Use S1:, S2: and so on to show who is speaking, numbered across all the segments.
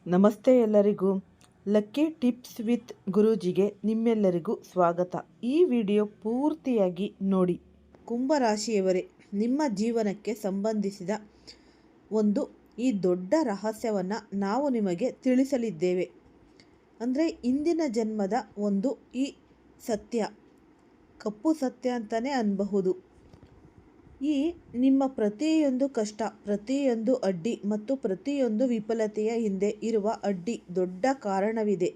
S1: ನಮಸ್ತೆ ಎಲ್ಲರಿಗೂ. Lucky tips with ಗುರೂಜಿಗೆ ನಿಮ್ಮೆಲ್ಲರಿಗೂ ಸ್ವಾಗತ. ಈ ವಿಡಿಯೋ ಪೂರ್ತಿಯಾಗಿ ನೋಡಿ. ಕುಂಭರಾಶಿಯವರೇ, ನಿಮ್ಮ ಜೀವನಕ್ಕೆ ಸಂಬಂಧಿಸಿದ ಈ ದೊಡ್ಡ ರಹಸ್ಯವನ್ನು ನಾವು ನಿಮಗೆ ತಿಳಿಸಲಿದ್ದೇವೆ. ಅಂದರೆ ಇಂದಿನ ಜನ್ಮದ ಈ ಸತ್ಯ, ಕಪ್ಪು ಸತ್ಯ ಅಂತಲೇ ಅನ್ನಬಹುದು. ಈ ನಿಮ್ಮ ಪ್ರತಿಯೊಂದು ಕಷ್ಟ, ಪ್ರತಿಯೊಂದು ಅಡ್ಡಿ ಮತ್ತು ಪ್ರತಿಯೊಂದು ವಿಫಲತೆಯ ಹಿಂದೆ ಇರುವ ದೊಡ್ಡ ಕಾರಣವಿದೆ.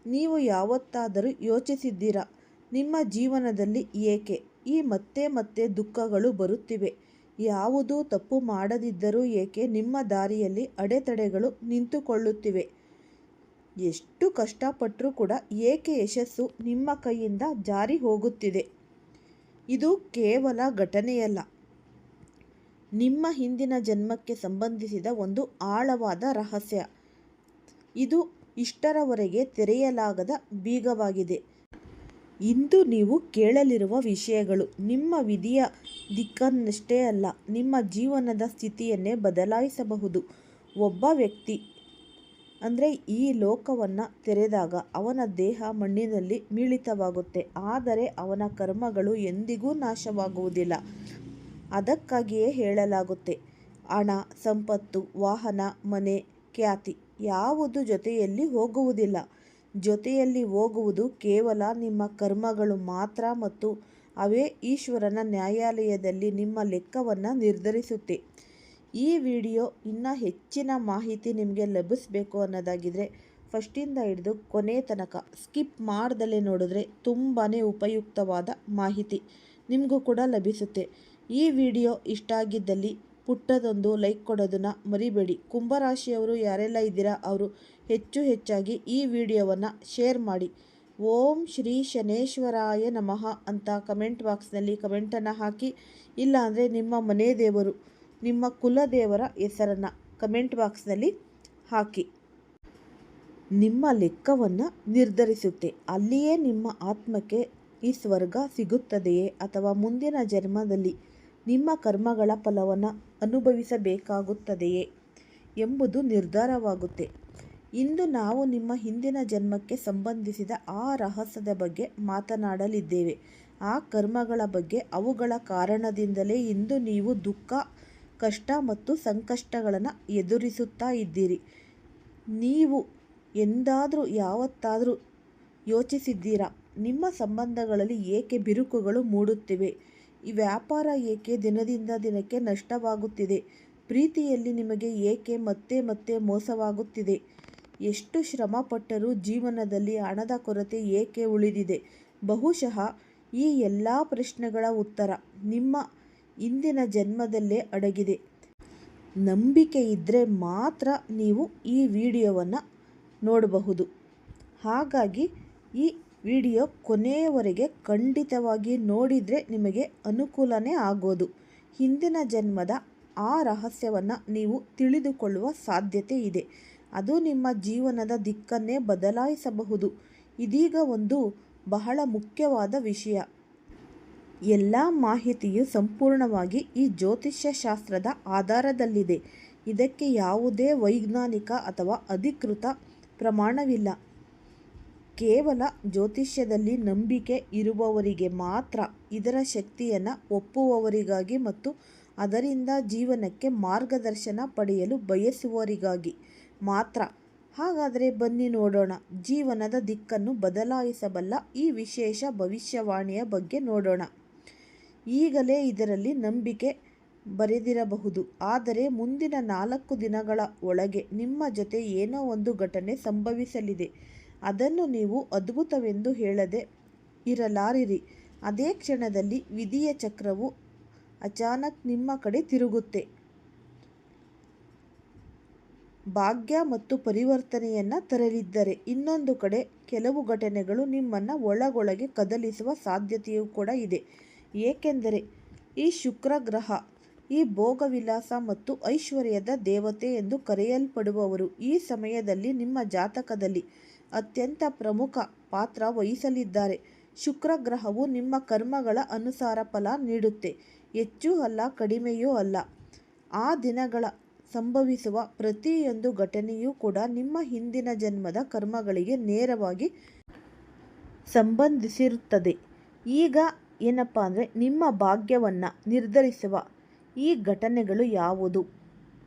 S1: ನೀವು ಯಾವತ್ತಾದರೂ ಯೋಚಿಸಿದ್ದೀರಾ, ನಿಮ್ಮ ಜೀವನದಲ್ಲಿ ಏಕೆ ಈ ಮತ್ತೆ ಮತ್ತೆ ದುಃಖಗಳು ಬರುತ್ತಿವೆ? ಯಾವುದೂ ತಪ್ಪು ಮಾಡದಿದ್ದರೂ ಏಕೆ ನಿಮ್ಮ ದಾರಿಯಲ್ಲಿ ಅಡೆತಡೆಗಳು ನಿಂತುಕೊಳ್ಳುತ್ತಿವೆ? ಎಷ್ಟು ಕಷ್ಟಪಟ್ಟರೂ ಕೂಡ ಏಕೆ ಯಶಸ್ಸು ನಿಮ್ಮ ಕೈಯಿಂದ ಜಾರಿ ಹೋಗುತ್ತಿದೆ? ಇದು ಕೇವಲ ಘಟನೆಯಲ್ಲ, ನಿಮ್ಮ ಹಿಂದಿನ ಜನ್ಮಕ್ಕೆ ಸಂಬಂಧಿಸಿದ ಆಳವಾದ ರಹಸ್ಯ. ಇದು ಇಷ್ಟರವರೆಗೆ ತೆರೆಯಲಾಗದ ಬೀಗವಾಗಿದೆ. ಇಂದು ನೀವು ಕೇಳಲಿರುವ ವಿಷಯಗಳು ನಿಮ್ಮ ವಿಧಿಯ ದಿಕ್ಕನ್ನಷ್ಟೇ ಅಲ್ಲ, ನಿಮ್ಮ ಜೀವನದ ಸ್ಥಿತಿಯನ್ನೇ ಬದಲಾಯಿಸಬಹುದು. ಒಬ್ಬ ವ್ಯಕ್ತಿ ಈ ಲೋಕವನ್ನು ತೆರೆದಾಗ ಅವನ ದೇಹ ಮಣ್ಣಿನಲ್ಲಿ ಮಿಳಿತವಾಗುತ್ತೆ, ಆದರೆ ಅವನ ಕರ್ಮಗಳು ಎಂದಿಗೂ ನಾಶವಾಗುವುದಿಲ್ಲ. ಅದಕ್ಕಾಗಿಯೇ ಹೇಳಲಾಗುತ್ತೆ, ಹಣ, ಸಂಪತ್ತು, ವಾಹನ, ಮನೆ, ಖ್ಯಾತಿ ಯಾವುದು ಜೊತೆಯಲ್ಲಿ ಹೋಗುವುದಿಲ್ಲ. ಜೊತೆಯಲ್ಲಿ ಹೋಗುವುದು ಕೇವಲ ನಿಮ್ಮ ಕರ್ಮಗಳು ಮಾತ್ರ, ಮತ್ತು ಅವೇ ಈಶ್ವರನ ನ್ಯಾಯಾಲಯದಲ್ಲಿ ನಿಮ್ಮ ಲೆಕ್ಕವನ್ನು ನಿರ್ಧರಿಸುತ್ತೆ. ಈ ವಿಡಿಯೋ ಇನ್ನೂ ಹೆಚ್ಚಿನ ಮಾಹಿತಿ ನಿಮಗೆ ಲಭಿಸಬೇಕು ಅನ್ನೋದಾಗಿದ್ದರೆ ಫಸ್ಟಿಂದ ಹಿಡಿದು ಕೊನೆ ತನಕ ಸ್ಕಿಪ್ ಮಾಡ್ದಲೇ ನೋಡಿದ್ರೆ ತುಂಬಾ ಉಪಯುಕ್ತವಾದ ಮಾಹಿತಿ ನಿಮಗೂ ಕೂಡ ಲಭಿಸುತ್ತೆ. ಈ ವಿಡಿಯೋ ಇಷ್ಟ ಆಗಿದ್ದಲ್ಲಿ ಪುಟ್ಟದೊಂದು ಲೈಕ್ ಕೊಡೋದನ್ನು ಮರಿಬೇಡಿ. ಕುಂಭರಾಶಿಯವರು ಯಾರೆಲ್ಲ ಇದ್ದೀರಾ ಅವರು ಹೆಚ್ಚಾಗಿ ಈ ವಿಡಿಯೋವನ್ನು ಶೇರ್ ಮಾಡಿ. ಓಂ ಶ್ರೀ ಶನೇಶ್ವರಾಯ ನಮಃ ಅಂತ ಕಮೆಂಟ್ ಬಾಕ್ಸ್ನಲ್ಲಿ ಕಮೆಂಟನ್ನು ಹಾಕಿ. ಇಲ್ಲಾಂದರೆ ನಿಮ್ಮ ಮನೆ ದೇವರು, ನಿಮ್ಮ ಕುಲದೇವರ ಹೆಸರನ್ನು ಕಮೆಂಟ್ ಬಾಕ್ಸ್ನಲ್ಲಿ ಹಾಕಿ. ನಿಮ್ಮ ಲೆಕ್ಕವನ್ನು ನಿರ್ಧರಿಸುತ್ತೆ. ಅಲ್ಲಿಯೇ ನಿಮ್ಮ ಆತ್ಮಕ್ಕೆ ಈ ಸ್ವರ್ಗ ಸಿಗುತ್ತದೆಯೇ ಅಥವಾ ಮುಂದಿನ ಜನ್ಮದಲ್ಲಿ ನಿಮ್ಮ ಕರ್ಮಗಳ ಫಲವನ್ನು ಅನುಭವಿಸಬೇಕಾಗುತ್ತದೆಯೇ ಎಂಬುದು ನಿರ್ಧಾರವಾಗುತ್ತೆ. ಇಂದು ನಾವು ನಿಮ್ಮ ಹಿಂದಿನ ಜನ್ಮಕ್ಕೆ ಸಂಬಂಧಿಸಿದ ಆ ರಹಸ್ಯದ ಬಗ್ಗೆ ಮಾತನಾಡಲಿದ್ದೇವೆ. ಆ ಕರ್ಮಗಳ ಬಗ್ಗೆ, ಅವುಗಳ ಕಾರಣದಿಂದಲೇ ಇಂದು ನೀವು ದುಃಖ, ಕಷ್ಟ ಮತ್ತು ಸಂಕಷ್ಟಗಳನ್ನು ಎದುರಿಸುತ್ತಾ ಇದ್ದೀರಿ. ನೀವು ಯಾವತ್ತಾದರೂ ಯೋಚಿಸಿದ್ದೀರಾ, ನಿಮ್ಮ ಸಂಬಂಧಗಳಲ್ಲಿ ಏಕೆ ಬಿರುಕುಗಳು ಮೂಡುತ್ತಿವೆ? ಈ ವ್ಯಾಪಾರ ಏಕೆ ದಿನದಿಂದ ದಿನಕ್ಕೆ ನಷ್ಟವಾಗುತ್ತಿದೆ? ಪ್ರೀತಿಯಲ್ಲಿ ನಿಮಗೆ ಏಕೆ ಮತ್ತೆ ಮತ್ತೆ ಮೋಸವಾಗುತ್ತಿದೆ? ಎಷ್ಟು ಶ್ರಮ ಪಟ್ಟರೂ ಜೀವನದಲ್ಲಿ ಹಣದ ಕೊರತೆ ಏಕೆ ಉಳಿದಿದೆ? ಬಹುಶಃ ಈ ಎಲ್ಲ ಪ್ರಶ್ನೆಗಳ ಉತ್ತರ ನಿಮ್ಮ ಇಂದಿನ ಜನ್ಮದಲ್ಲೇ ಅಡಗಿದೆ. ನಂಬಿಕೆ ಇದ್ದರೆ ಮಾತ್ರ ನೀವು ಈ ವಿಡಿಯೋವನ್ನು ನೋಡಬಹುದು. ಹಾಗಾಗಿ ಈ ವಿಡಿಯೋ ಕೊನೆಯವರೆಗೆ ಖಂಡಿತವಾಗಿ ನೋಡಿದರೆ ನಿಮಗೆ ಅನುಕೂಲನೇ ಆಗೋದು. ಹಿಂದಿನ ಜನ್ಮದ ಆ ರಹಸ್ಯವನ್ನು ನೀವು ತಿಳಿದುಕೊಳ್ಳುವ ಸಾಧ್ಯತೆ ಇದೆ. ಅದು ನಿಮ್ಮ ಜೀವನದ ದಿಕ್ಕನ್ನೇ ಬದಲಾಯಿಸಬಹುದು. ಇದೀಗ ಬಹಳ ಮುಖ್ಯವಾದ ವಿಷಯ. ಎಲ್ಲ ಮಾಹಿತಿಯು ಸಂಪೂರ್ಣವಾಗಿ ಈ ಜ್ಯೋತಿಷ್ಯ ಶಾಸ್ತ್ರದ ಆಧಾರದಲ್ಲಿದೆ. ಇದಕ್ಕೆ ಯಾವುದೇ ವೈಜ್ಞಾನಿಕ ಅಥವಾ ಅಧಿಕೃತ ಪ್ರಮಾಣವಿಲ್ಲ. ಕೇವಲ ಜ್ಯೋತಿಷ್ಯದಲ್ಲಿ ನಂಬಿಕೆ ಇರುವವರಿಗೆ ಮಾತ್ರ, ಇದರ ಶಕ್ತಿಯನ್ನು ಒಪ್ಪುವವರಿಗಾಗಿ ಮತ್ತು ಅದರಿಂದ ಜೀವನಕ್ಕೆ ಮಾರ್ಗದರ್ಶನ ಪಡೆಯಲು ಬಯಸುವವರಿಗಾಗಿ ಮಾತ್ರ. ಹಾಗಾದರೆ ಬನ್ನಿ ನೋಡೋಣ, ಜೀವನದ ದಿಕ್ಕನ್ನು ಬದಲಾಯಿಸಬಲ್ಲ ಈ ವಿಶೇಷ ಭವಿಷ್ಯವಾಣಿಯ ಬಗ್ಗೆ ನೋಡೋಣ. ಈಗಲೇ ಇದರಲ್ಲಿ ನಂಬಿಕೆ ಬರೆದಿರಬಹುದು, ಆದರೆ ಮುಂದಿನ 4 ದಿನಗಳ ಒಳಗೆ ನಿಮ್ಮ ಜೊತೆ ಏನೋ ಘಟನೆ ಸಂಭವಿಸಲಿದೆ. ಅದನ್ನು ನೀವು ಅದ್ಭುತವೆಂದು ಹೇಳದೆ ಇರಲಾರಿರಿ. ಅದೇ ಕ್ಷಣದಲ್ಲಿ ವಿಧಿಯ ಚಕ್ರವು ಅಚಾನಕ್ ನಿಮ್ಮ ಕಡೆ ತಿರುಗುತ್ತೆ. ಭಾಗ್ಯ ಮತ್ತು ಪರಿವರ್ತನೆಯನ್ನು ತರಲಿದ್ದರೆ, ಇನ್ನೊಂದು ಕಡೆ ಕೆಲವು ಘಟನೆಗಳು ನಿಮ್ಮನ್ನು ಒಳಗೊಳಗೆ ಕದಲಿಸುವ ಸಾಧ್ಯತೆಯೂ ಕೂಡ ಇದೆ. ಏಕೆಂದರೆ ಈ ಶುಕ್ರ ಗ್ರಹ ಈ ಭೋಗವಿಲಾಸ ಮತ್ತು ಐಶ್ವರ್ಯದ ದೇವತೆ ಎಂದು ಕರೆಯಲ್ಪಡುವವರು ಈ ಸಮಯದಲ್ಲಿ ನಿಮ್ಮ ಜಾತಕದಲ್ಲಿ ಅತ್ಯಂತ ಪ್ರಮುಖ ಪಾತ್ರ ವಹಿಸಲಿದ್ದಾರೆ. ಶುಕ್ರ ಗ್ರಹವು ನಿಮ್ಮ ಕರ್ಮಗಳ ಅನುಸಾರ ಫಲ ನೀಡುತ್ತೆ, ಹೆಚ್ಚು ಅಲ್ಲ ಕಡಿಮೆಯೂ ಅಲ್ಲ. ಆ ದಿನಗಳ ಸಂಭವಿಸುವ ಪ್ರತಿಯೊಂದು ಘಟನೆಯೂ ಕೂಡ ನಿಮ್ಮ ಹಿಂದಿನ ಜನ್ಮದ ಕರ್ಮಗಳಿಗೆ ನೇರವಾಗಿ ಸಂಬಂಧಿಸಿರುತ್ತದೆ. ಈಗ ಏನಪ್ಪ ಅಂದರೆ, ನಿಮ್ಮ ಭಾಗ್ಯವನ್ನು ನಿರ್ಧರಿಸುವ ಈ ಘಟನೆಗಳು ಯಾವುದು?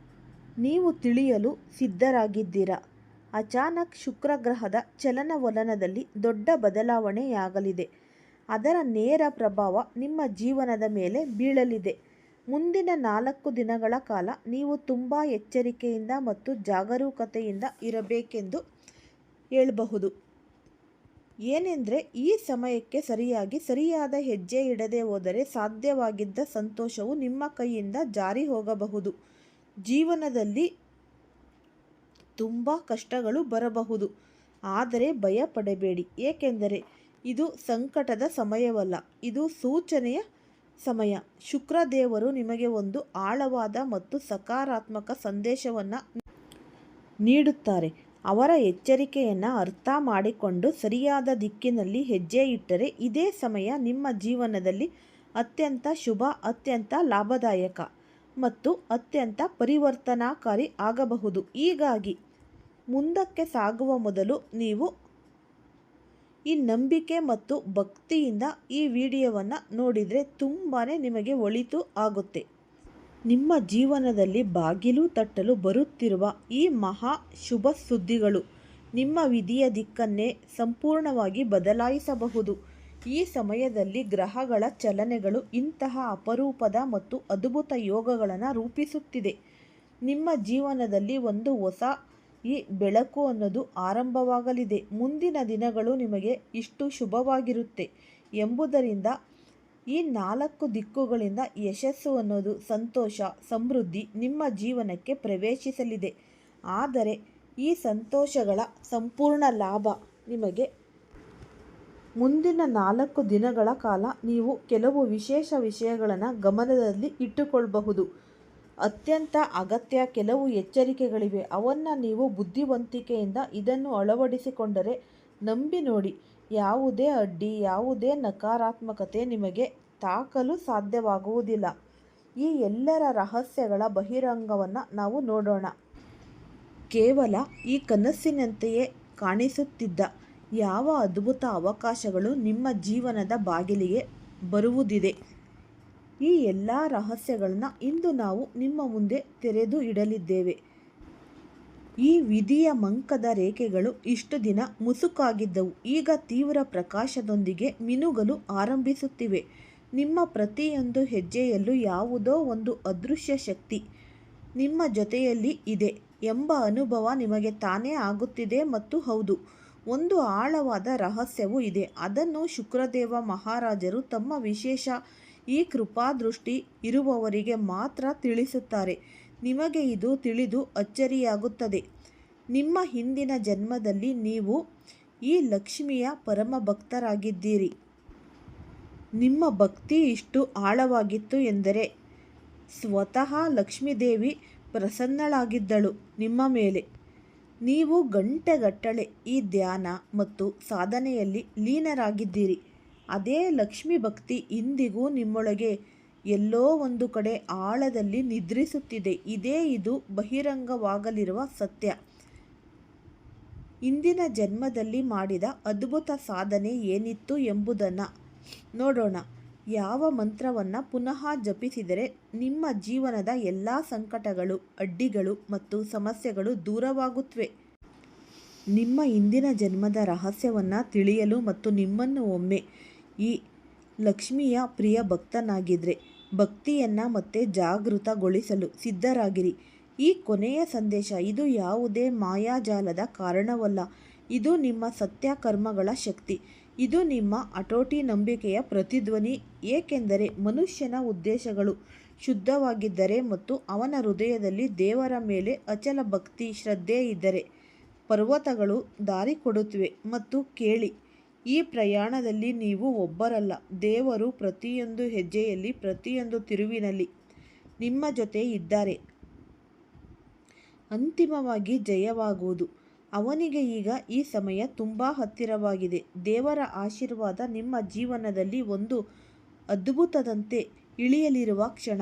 S1: ನೀವು ತಿಳಿಯಲು ಸಿದ್ಧರಾಗಿದ್ದೀರಾ? ಅಚಾನಕ್ ಶುಕ್ರ ಗ್ರಹದ ಚಲನವಲನದಲ್ಲಿ ದೊಡ್ಡ ಬದಲಾವಣೆಯಾಗಲಿದೆ. ಅದರ ನೇರ ಪ್ರಭಾವ ನಿಮ್ಮ ಜೀವನದ ಮೇಲೆ ಬೀಳಲಿದೆ. ಮುಂದಿನ 4 ದಿನಗಳ ಕಾಲ ನೀವು ತುಂಬ ಎಚ್ಚರಿಕೆಯಿಂದ ಮತ್ತು ಜಾಗರೂಕತೆಯಿಂದ ಇರಬೇಕೆಂದು ಹೇಳಬಹುದು. ಏನೆಂದರೆ, ಈ ಸಮಯಕ್ಕೆ ಸರಿಯಾದ ಹೆಜ್ಜೆ ಇಡದೆ ಹೋದರೆ ಸಾಧ್ಯವಾಗಿದ್ದ ಸಂತೋಷವು ನಿಮ್ಮ ಕೈಯಿಂದ ಜಾರಿ ಹೋಗಬಹುದು. ಜೀವನದಲ್ಲಿ ತುಂಬ ಕಷ್ಟಗಳು ಬರಬಹುದು, ಆದರೆ ಭಯ ಪಡಬೇಡಿ. ಏಕೆಂದರೆ ಇದು ಸಂಕಟದ ಸಮಯವಲ್ಲ, ಇದು ಸೂಚನೆಯ ಸಮಯ. ಶುಕ್ರದೇವರು ನಿಮಗೆ ಒಂದು ಆಳವಾದ ಮತ್ತು ಸಕಾರಾತ್ಮಕ ಸಂದೇಶವನ್ನು ನೀಡುತ್ತಾರೆ. ಅವರ ಎಚ್ಚರಿಕೆಯನ್ನು ಅರ್ಥ ಮಾಡಿಕೊಂಡು ಸರಿಯಾದ ದಿಕ್ಕಿನಲ್ಲಿ ಹೆಜ್ಜೆ ಇಟ್ಟರೆ ಇದೇ ಸಮಯ ನಿಮ್ಮ ಜೀವನದಲ್ಲಿ ಅತ್ಯಂತ ಶುಭ, ಅತ್ಯಂತ ಲಾಭದಾಯಕ ಮತ್ತು ಅತ್ಯಂತ ಪರಿವರ್ತನಾಕಾರಿ ಆಗಬಹುದು. ಹೀಗಾಗಿ ಮುಂದಕ್ಕೆ ಸಾಗುವ ಮೊದಲು ನೀವು ಈ ನಂಬಿಕೆ ಮತ್ತು ಭಕ್ತಿಯಿಂದ ಈ ವಿಡಿಯೋವನ್ನು ನೋಡಿದರೆ ತುಂಬಾ ನಿಮಗೆ ಒಳಿತು ಆಗುತ್ತೆ. ನಿಮ್ಮ ಜೀವನದಲ್ಲಿ ಬಾಗಿಲು ತಟ್ಟಲು ಬರುತ್ತಿರುವ ಈ ಮಹಾ ಶುಭ ಸುದ್ದಿಗಳು ನಿಮ್ಮ ವಿಧಿಯ ದಿಕ್ಕನ್ನೇ ಸಂಪೂರ್ಣವಾಗಿ ಬದಲಾಯಿಸಬಹುದು. ಈ ಸಮಯದಲ್ಲಿ ಗ್ರಹಗಳ ಚಲನೆಗಳು ಇಂತಹ ಅಪರೂಪದ ಮತ್ತು ಅದ್ಭುತ ಯೋಗಗಳನ್ನು ರೂಪಿಸುತ್ತಿದೆ. ನಿಮ್ಮ ಜೀವನದಲ್ಲಿ ಒಂದು ಹೊಸ ಈ ಬೆಳಕು ಅನ್ನೋದು ಆರಂಭವಾಗಲಿದೆ. ಮುಂದಿನ ದಿನಗಳು ನಿಮಗೆ ಇಷ್ಟು ಶುಭವಾಗಿರುತ್ತೆ ಎಂಬುದರಿಂದ ಈ 4 ದಿಕ್ಕುಗಳಿಂದ ಯಶಸ್ಸು ಅನ್ನೋದು, ಸಂತೋಷ, ಸಮೃದ್ಧಿ ನಿಮ್ಮ ಜೀವನಕ್ಕೆ ಪ್ರವೇಶಿಸಲಿದೆ. ಆದರೆ ಈ ಸಂತೋಷಗಳ ಸಂಪೂರ್ಣ ಲಾಭ ನಿಮಗೆ ಮುಂದಿನ 4 ದಿನಗಳ ಕಾಲ ನೀವು ಕೆಲವು ವಿಶೇಷ ವಿಷಯಗಳನ್ನು ಗಮನದಲ್ಲಿ ಇಟ್ಟುಕೊಳ್ಳಬಹುದು. ಅತ್ಯಂತ ಅಗತ್ಯ ಕೆಲವು ಎಚ್ಚರಿಕೆಗಳಿವೆ. ಅವನ್ನು ನೀವು ಬುದ್ಧಿವಂತಿಕೆಯಿಂದ ಇದನ್ನು ಅಳವಡಿಸಿಕೊಂಡರೆ ನಂಬಿ ನೋಡಿ, ಯಾವುದೇ ಅಡ್ಡಿ, ಯಾವುದೇ ನಕಾರಾತ್ಮಕತೆ ನಿಮಗೆ ತಾಕಲು ಸಾಧ್ಯವಾಗುವುದಿಲ್ಲ. ಈ ಎಲ್ಲರ ರಹಸ್ಯಗಳ ಬಹಿರಂಗವನ್ನು ನಾವು ನೋಡೋಣ. ಕೇವಲ ಈ ಕನಸಿನಂತೆಯೇ ಕಾಣಿಸುತ್ತಿದ್ದ ಯಾವ ಅದ್ಭುತ ಅವಕಾಶಗಳು ನಿಮ್ಮ ಜೀವನದ ಬಾಗಿಲಿಗೆ ಬರುವುದಿದೆ. ಈ ಎಲ್ಲ ರಹಸ್ಯಗಳನ್ನು ಇಂದು ನಾವು ನಿಮ್ಮ ಮುಂದೆ ತೆರೆದು ಇಡಲಿದ್ದೇವೆ. ಈ ವಿಧಿಯ ಮಂಕದ ರೇಖೆಗಳು ಇಷ್ಟು ದಿನ ಮುಸುಕಾಗಿದ್ದವು, ಈಗ ತೀವ್ರ ಪ್ರಕಾಶದೊಂದಿಗೆ ಮಿನುಗಲು ಆರಂಭಿಸುತ್ತಿವೆ. ನಿಮ್ಮ ಪ್ರತಿಯೊಂದು ಹೆಜ್ಜೆಯಲ್ಲೂ ಯಾವುದೋ ಒಂದು ಅದೃಶ್ಯ ಶಕ್ತಿ ನಿಮ್ಮ ಜೊತೆಯಲ್ಲಿ ಇದೆ ಎಂಬ ಅನುಭವ ನಿಮಗೆ ತಾನೇ ಆಗುತ್ತಿದೆ. ಮತ್ತು ಹೌದು, ಒಂದು ಆಳವಾದ ರಹಸ್ಯವೂ ಇದೆ. ಅದನ್ನು ಶುಕ್ರದೇವ ಮಹಾರಾಜರು ತಮ್ಮ ವಿಶೇಷ ಈ ಕೃಪಾದೃಷ್ಟಿ ಇರುವವರಿಗೆ ಮಾತ್ರ ತಿಳಿಸುತ್ತಾರೆ. ನಿಮಗೆ ಇದು ತಿಳಿದು ಅಚ್ಚರಿಯಾಗುತ್ತದೆ. ನಿಮ್ಮ ಹಿಂದಿನ ಜನ್ಮದಲ್ಲಿ ನೀವು ಈ ಲಕ್ಷ್ಮಿಯ ಪರಮ ಭಕ್ತರಾಗಿದ್ದೀರಿ. ನಿಮ್ಮ ಭಕ್ತಿ ಇಷ್ಟು ಆಳವಾಗಿತ್ತು ಎಂದರೆ ಸ್ವತಃ ಲಕ್ಷ್ಮೀದೇವಿ ಪ್ರಸನ್ನಳಾಗಿದ್ದಳು ನಿಮ್ಮ ಮೇಲೆ. ನೀವು ಗಂಟೆಗಟ್ಟಲೆ ಈ ಧ್ಯಾನ ಮತ್ತು ಸಾಧನೆಯಲ್ಲಿ ಲೀನರಾಗಿದ್ದೀರಿ. ಅದೇ ಲಕ್ಷ್ಮೀ ಭಕ್ತಿ ಇಂದಿಗೂ ನಿಮ್ಮೊಳಗೆ ಎಲ್ಲೋ ಒಂದು ಕಡೆ ಆಳದಲ್ಲಿ ನಿದ್ರಿಸುತ್ತಿದೆ. ಇದು ಬಹಿರಂಗವಾಗಲಿರುವ ಸತ್ಯ. ಹಿಂದಿನ ಜನ್ಮದಲ್ಲಿ ಮಾಡಿದ ಅದ್ಭುತ ಸಾಧನೆ ಏನಿತ್ತು ಎಂಬುದನ್ನು ನೋಡೋಣ. ಯಾವ ಮಂತ್ರವನ್ನು ಪುನಃ ಜಪಿಸಿದರೆ ನಿಮ್ಮ ಜೀವನದ ಎಲ್ಲ ಸಂಕಟಗಳು, ಅಡ್ಡಿಗಳು ಮತ್ತು ಸಮಸ್ಯೆಗಳು ದೂರವಾಗುತ್ತವೆ. ನಿಮ್ಮ ಹಿಂದಿನ ಜನ್ಮದ ರಹಸ್ಯವನ್ನು ತಿಳಿಯಲು ಮತ್ತು ನಿಮ್ಮನ್ನು ಒಮ್ಮೆ ಈ ಲಕ್ಷ್ಮಿಯ ಪ್ರಿಯ ಭಕ್ತನಾಗಿದ್ದರೆ ಭಕ್ತಿಯನ್ನು ಮತ್ತೆ ಜಾಗೃತಗೊಳಿಸಲು ಸಿದ್ಧರಾಗಿರಿ. ಈ ಕೊನೆಯ ಸಂದೇಶ ಇದು ಯಾವುದೇ ಮಾಯಾಜಾಲದ ಕಾರಣವಲ್ಲ. ಇದು ನಿಮ್ಮ ಸತ್ಯ ಕರ್ಮಗಳ ಶಕ್ತಿ. ಇದು ನಿಮ್ಮ ಹಠೋಟಿ ನಂಬಿಕೆಯ ಪ್ರತಿಧ್ವನಿ. ಏಕೆಂದರೆ ಮನುಷ್ಯನ ಉದ್ದೇಶಗಳು ಶುದ್ಧವಾಗಿದ್ದರೆ ಮತ್ತು ಅವನ ಹೃದಯದಲ್ಲಿ ದೇವರ ಮೇಲೆ ಅಚಲ ಭಕ್ತಿ, ಶ್ರದ್ಧೆ ಇದ್ದರೆ ಪರ್ವತಗಳು ದಾರಿ ಕೊಡುತ್ತವೆ. ಮತ್ತು ಕೇಳಿ, ಈ ಪ್ರಯಾಣದಲ್ಲಿ ನೀವು ಒಬ್ಬರಲ್ಲ, ದೇವರು ಪ್ರತಿಯೊಂದು ಹೆಜ್ಜೆಯಲ್ಲಿ, ಪ್ರತಿಯೊಂದು ತಿರುವಿನಲ್ಲಿ ನಿಮ್ಮ ಜೊತೆ ಇದ್ದಾರೆ. ಅಂತಿಮವಾಗಿ ಜಯವಾಗುವುದು ಅವನಿಗೆ. ಈಗ ಈ ಸಮಯ ತುಂಬ ಹತ್ತಿರವಾಗಿದೆ. ದೇವರ ಆಶೀರ್ವಾದ ನಿಮ್ಮ ಜೀವನದಲ್ಲಿ ಒಂದು ಅದ್ಭುತದಂತೆ ಇಳಿಯಲಿರುವ ಕ್ಷಣ.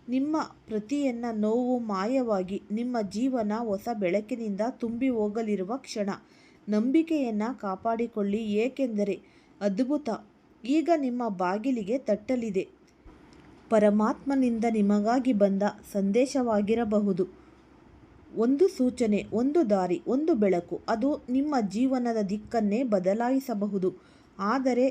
S1: ನಿಮ್ಮ ಪ್ರತಿಯನ್ನ ನೋವು ಮಾಯವಾಗಿ ನಿಮ್ಮ ಜೀವನ ಹೊಸ ಬೆಳಕಿನಿಂದ ತುಂಬಿ ಹೋಗಲಿರುವ ಕ್ಷಣ. ನಂಬಿಕೆಯನ್ನು ಕಾಪಾಡಿಕೊಳ್ಳಿ, ಏಕೆಂದರೆ ಅದ್ಭುತ ಈಗ ನಿಮ್ಮ ಬಾಗಿಲಿಗೆ ತಟ್ಟಲಿದೆ. ಪರಮಾತ್ಮನಿಂದ ನಿಮಗಾಗಿ ಬಂದ ಸಂದೇಶವಾಗಿರಬಹುದು. ಒಂದು ಸೂಚನೆ, ಒಂದು ದಾರಿ, ಒಂದು ಬೆಳಕು. ಅದು ನಿಮ್ಮ ಜೀವನದ ದಿಕ್ಕನ್ನೇ ಬದಲಾಯಿಸಬಹುದು. ಆದರೆ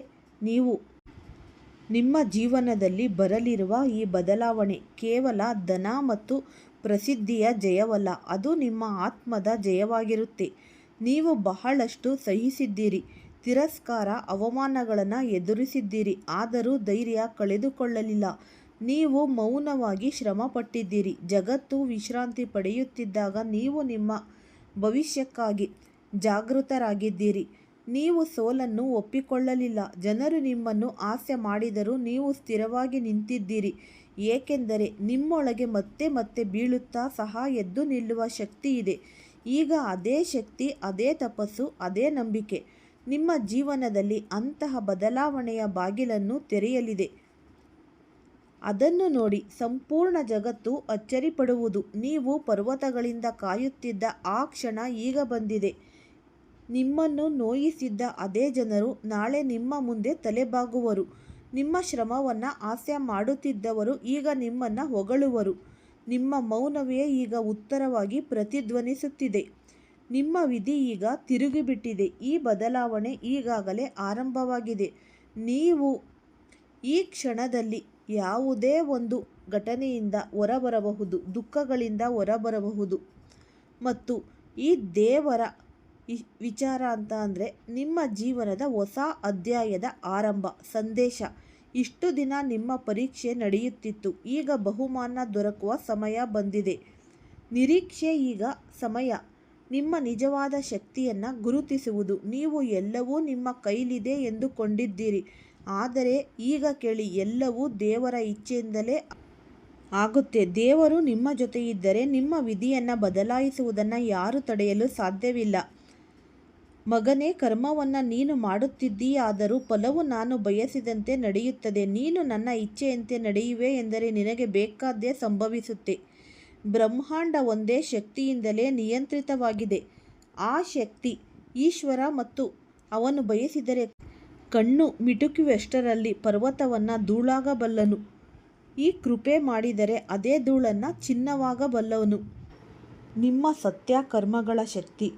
S1: ನಿಮ್ಮ ಜೀವನದಲ್ಲಿ ಬರಲಿರುವ ಈ ಬದಲಾವಣೆ ಕೇವಲ ಧನ ಮತ್ತು ಪ್ರಸಿದ್ಧಿಯ ಜಯವಲ್ಲ, ಅದು ನಿಮ್ಮ ಆತ್ಮದ ಜಯವಾಗಿರುತ್ತೆ. ನೀವು ಬಹಳಷ್ಟು ಸಹಿಸಿದ್ದೀರಿ, ತಿರಸ್ಕಾರ, ಅವಮಾನಗಳನ್ನು ಎದುರಿಸಿದ್ದೀರಿ, ಆದರೂ ಧೈರ್ಯ ಕಳೆದುಕೊಳ್ಳಲಿಲ್ಲ. ನೀವು ಮೌನವಾಗಿ ಶ್ರಮಪಟ್ಟಿದ್ದೀರಿ. ಜಗತ್ತು ವಿಶ್ರಾಂತಿ ಪಡೆಯುತ್ತಿದ್ದಾಗ ನೀವು ನಿಮ್ಮ ಭವಿಷ್ಯಕ್ಕಾಗಿ ಜಾಗೃತರಾಗಿದ್ದೀರಿ. ನೀವು ಸೋಲನ್ನು ಒಪ್ಪಿಕೊಳ್ಳಲಿಲ್ಲ. ಜನರು ನಿಮ್ಮನ್ನು ಹಾಸ್ಯ ಮಾಡಿದರೂ ನೀವು ಸ್ಥಿರವಾಗಿ ನಿಂತಿದ್ದೀರಿ, ಏಕೆಂದರೆ ನಿಮ್ಮೊಳಗೆ ಮತ್ತೆ ಮತ್ತೆ ಬೀಳುತ್ತಾ ಸಹ ಎದ್ದು ನಿಲ್ಲುವ ಶಕ್ತಿ ಇದೆ. ಈಗ ಅದೇ ಶಕ್ತಿ, ಅದೇ ತಪಸ್ಸು, ಅದೇ ನಂಬಿಕೆ ನಿಮ್ಮ ಜೀವನದಲ್ಲಿ ಅಂತಹ ಬದಲಾವಣೆಯ ಬಾಗಿಲನ್ನು ತೆರೆಯಲಿದೆ. ಅದನ್ನು ನೋಡಿ ಸಂಪೂರ್ಣ ಜಗತ್ತು ಅಚ್ಚರಿಪಡುವುದು. ನೀವು ಪರ್ವತಗಳಿಂದ ಕಾಯುತ್ತಿದ್ದ ಆ ಕ್ಷಣ ಈಗ ಬಂದಿದೆ. ನಿಮ್ಮನ್ನು ನೋಯಿಸಿದ್ದ ಅದೇ ಜನರು ನಾಳೆ ನಿಮ್ಮ ಮುಂದೆ ತಲೆಬಾಗುವರು. ನಿಮ್ಮ ಶ್ರಮವನ್ನು ಹಾಸ್ಯ ಮಾಡುತ್ತಿದ್ದವರು ಈಗ ನಿಮ್ಮನ್ನು ಹೊಗಳುವರು. ನಿಮ್ಮ ಮೌನವೇ ಈಗ ಉತ್ತರವಾಗಿ ಪ್ರತಿಧ್ವನಿಸುತ್ತಿದೆ. ನಿಮ್ಮ ವಿಧಿ ಈಗ ತಿರುಗಿಬಿಟ್ಟಿದೆ. ಈ ಬದಲಾವಣೆ ಈಗಾಗಲೇ ಆರಂಭವಾಗಿದೆ. ನೀವು ಈ ಕ್ಷಣದಲ್ಲಿ ಯಾವುದೇ ಒಂದು ಘಟನೆಯಿಂದ ಹೊರಬರಬಹುದು, ದುಃಖಗಳಿಂದ ಹೊರಬರಬಹುದು. ಮತ್ತು ಈ ದೇವರ ವಿಚಾರ ಅಂತ ಅಂದರೆ ನಿಮ್ಮ ಜೀವನದ ಹೊಸ ಅಧ್ಯಾಯದ ಆರಂಭ ಸಂದೇಶ. ಇಷ್ಟು ದಿನ ನಿಮ್ಮ ಪರೀಕ್ಷೆ ನಡೆಯುತ್ತಿತ್ತು, ಈಗ ಬಹುಮಾನ ದೊರಕುವ ಸಮಯ ಬಂದಿದೆ. ನಿರೀಕ್ಷೆ ಈಗ ಸಮಯ ನಿಮ್ಮ ನಿಜವಾದ ಶಕ್ತಿಯನ್ನು ಗುರುತಿಸುವುದು. ನೀವು ಎಲ್ಲವೂ ನಿಮ್ಮ ಕೈಲಿದೆ ಎಂದುಕೊಂಡಿದ್ದೀರಿ, ಆದರೆ ಈಗ ಕೇಳಿ, ಎಲ್ಲವೂ ದೇವರ ಇಚ್ಛೆಯಿಂದಲೇ ಆಗುತ್ತೆ. ದೇವರು ನಿಮ್ಮ ಜೊತೆ ಇದ್ದರೆ ನಿಮ್ಮ ವಿಧಿಯನ್ನು ಬದಲಾಯಿಸುವುದನ್ನು ಯಾರೂ ತಡೆಯಲು ಸಾಧ್ಯವಿಲ್ಲ. ಮಗನೇ, ಕರ್ಮವನ್ನು ನೀನು ಮಾಡುತ್ತಿದ್ದೀಯಾದರೂ ಫಲವು ನಾನು ಬಯಸಿದಂತೆ ನಡೆಯುತ್ತದೆ. ನೀನು ನನ್ನ ಇಚ್ಛೆಯಂತೆ ನಡೆಯುವೆ ಎಂದರೆ ನಿನಗೆ ಬೇಕಾದ್ದೇ ಸಂಭವಿಸುತ್ತೆ. ಬ್ರಹ್ಮಾಂಡ ಒಂದೇ ಶಕ್ತಿಯಿಂದಲೇ ನಿಯಂತ್ರಿತವಾಗಿದೆ. ಆ ಶಕ್ತಿ ಈಶ್ವರ, ಮತ್ತು ಅವನು ಬಯಸಿದರೆ ಕಣ್ಣು ಮಿಟುಕುವಷ್ಟರಲ್ಲಿ ಪರ್ವತವನ್ನು ಧೂಳಾಗಬಲ್ಲನು. ಈ ಕೃಪೆ ಮಾಡಿದರೆ ಅದೇ ಧೂಳನ್ನು ಚಿನ್ನವಾಗಬಲ್ಲವನು. ನಿಮ್ಮ ಸತ್ಯ ಕರ್ಮಗಳ ಶಕ್ತಿ,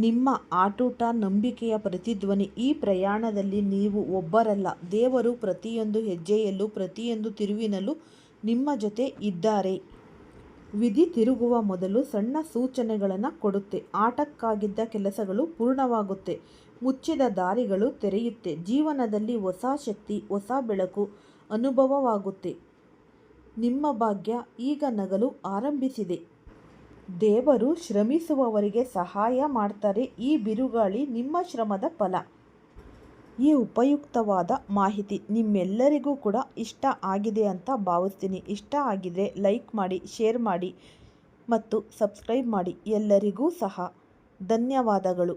S1: ನಿಮ್ಮ ಆಟೋಟ ನಂಬಿಕೆಯ ಪ್ರತಿಧ್ವನಿ. ಈ ಪ್ರಯಾಣದಲ್ಲಿ ನೀವು ಒಬ್ಬರಲ್ಲ, ದೇವರು ಪ್ರತಿಯೊಂದು ಹೆಜ್ಜೆಯಲ್ಲೂ ಪ್ರತಿಯೊಂದು ತಿರುವಿನಲ್ಲೂ ನಿಮ್ಮ ಜೊತೆ ಇದ್ದಾರೆ. ವಿಧಿ ತಿರುಗುವ ಮೊದಲು ಸಣ್ಣ ಸೂಚನೆಗಳನ್ನು ಕೊಡುತ್ತೆ. ಆಟಕ್ಕಾಗಿದ್ದ ಕೆಲಸಗಳು ಪೂರ್ಣವಾಗುತ್ತೆ, ಮುಚ್ಚಿದ ದಾರಿಗಳು ತೆರೆಯುತ್ತೆ. ಜೀವನದಲ್ಲಿ ಹೊಸ ಶಕ್ತಿ, ಹೊಸ ಬೆಳಕು ಅನುಭವವಾಗುತ್ತೆ. ನಿಮ್ಮ ಭಾಗ್ಯ ಈಗ ನಗಲು ಆರಂಭಿಸಿದೆ. ದೇವರು ಶ್ರಮಿಸುವವರಿಗೆ ಸಹಾಯ ಮಾಡ್ತಾರೆ. ಈ ಬಿರುಗಾಳಿ ನಿಮ್ಮ ಶ್ರಮದ ಫಲ. ಈ ಉಪಯುಕ್ತವಾದ ಮಾಹಿತಿ ನಿಮ್ಮೆಲ್ಲರಿಗೂ ಕೂಡ ಇಷ್ಟ ಆಗಿದೆ ಅಂತ ಭಾವಿಸ್ತೀನಿ. ಇಷ್ಟ ಆಗಿದ್ರೆ ಲೈಕ್ ಮಾಡಿ, ಶೇರ್ ಮಾಡಿ ಮತ್ತು ಸಬ್ಸ್ಕ್ರೈಬ್ ಮಾಡಿ. ಎಲ್ಲರಿಗೂ ಸಹ ಧನ್ಯವಾದಗಳು.